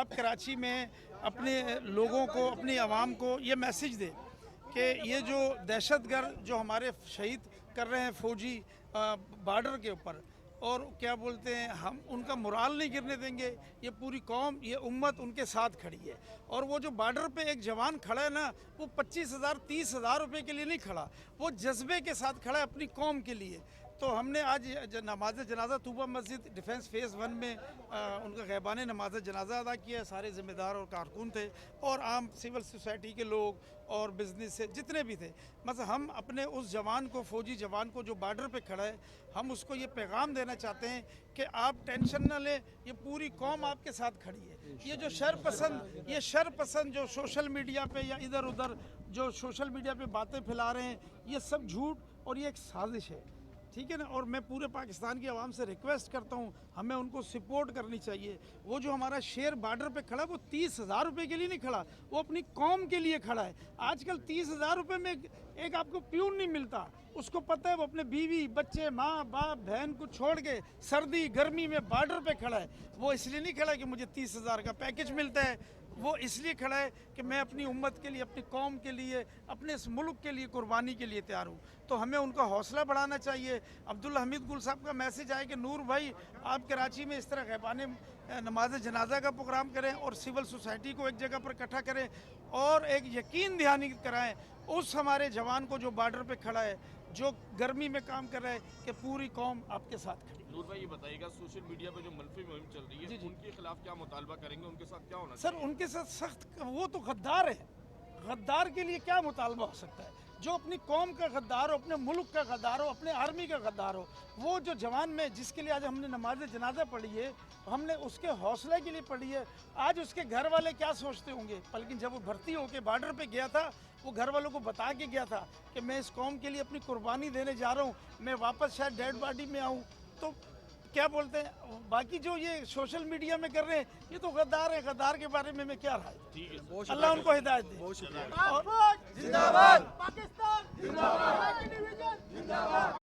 आप कराची में अपने लोगों को, अपनी आवाम को ये मैसेज दें कि ये जो दहशतगर्द जो हमारे शहीद कर रहे हैं फ़ौजी बॉर्डर के ऊपर, और क्या बोलते हैं, हम उनका मोराल नहीं गिरने देंगे। ये पूरी कौम, ये उम्मत उनके साथ खड़ी है। और वो जो बॉर्डर पे एक जवान खड़ा है ना, वो 25,000 30,000 रुपये के लिए नहीं खड़ा, वो जज्बे के साथ खड़ा है अपनी कौम के लिए। तो हमने आज नमाज जनाजा तूबा मस्जिद डिफेंस फेज़ 1 में उनका गैबान नमाज जनाजा अदा किया। सारे ज़िम्मेदार और कारकुन थे और आम सिविल सोसाइटी के लोग और बिज़नेस से जितने भी थे। मतलब हम अपने उस जवान को, फ़ौजी जवान को जो बॉर्डर पे खड़ा है, हम उसको ये पैगाम देना चाहते हैं कि आप टेंशन न लें, ये पूरी कौम आपके साथ खड़ी है। ये जो शर पसंद जो सोशल मीडिया पे या इधर उधर जो सोशल मीडिया पे बातें फैला रहे हैं, ये सब झूठ और ये एक साजिश है, ठीक है ना। और मैं पूरे पाकिस्तान की आवाम से रिक्वेस्ट करता हूँ, हमें उनको सपोर्ट करनी चाहिए। वो जो हमारा शेर बॉर्डर पे खड़ा है, वो 30,000 रुपये के लिए नहीं खड़ा, वो अपनी कौम के लिए खड़ा है। आजकल 30,000 रुपये में एक आपको प्यून नहीं मिलता। उसको पता है वो अपने बीवी बच्चे माँ बाप बहन को छोड़ के सर्दी गर्मी में बॉर्डर पे खड़ा है। वो इसलिए नहीं खड़ा कि मुझे 30,000 का पैकेज मिलता है, वो इसलिए खड़ा है कि मैं अपनी उम्मत के लिए, अपनी कौम के लिए, अपने इस मुल्क के लिए कुर्बानी के लिए तैयार हूँ। तो हमें उनका हौसला बढ़ाना चाहिए। अब्दुल्ला हमीद गुल साहब का मैसेज आया कि नूर भाई, आप कराची में इस तरह गैबान नमाज जनाजा का प्रोग्राम करें और सिविल सोसाइटी को एक जगह पर इकट्ठा करें और एक यकीन दहानी कराएं उस हमारे जवान को जो बॉर्डर पे खड़ा है, जो गर्मी में काम कर रहा है, कि पूरी कौम आपके साथ खड़ी। नूर भाई, ये बताइएगा, सोशल मीडिया पे जो मनफी मुहिम चल रही है, उनके खिलाफ क्या मुतालबा करेंगे, उनके साथ क्या होना सर? उनके साथ सख्त, वो तो गद्दार है, गद्दार के लिए क्या मुतालबा हो सकता है? जो अपनी कौम का गद्दार हो, अपने मुल्क का गद्दार हो, अपने आर्मी का गद्दार हो। वो जो जवान में जिसके लिए आज हमने नमाज जनाजा पढ़ी है, हमने उसके हौसले के लिए पढ़ी है। आज उसके घर वाले क्या सोचते होंगे, बल्कि जब वो भर्ती होके बॉर्डर पे गया था, वो घर वालों को बता के गया था कि मैं इस कौम के लिए अपनी कुर्बानी देने जा रहा हूँ, मैं वापस शायद डेड बॉडी में आऊँ। तो क्या बोलते हैं, बाकी जो ये सोशल मीडिया में कर रहे हैं, ये तो गद्दार है। गद्दार के बारे में मैं क्या राय? ठीक है, अल्लाह उनको हिदायत दे। जिंदाबाद पाकिस्तान, जिंदाबाद।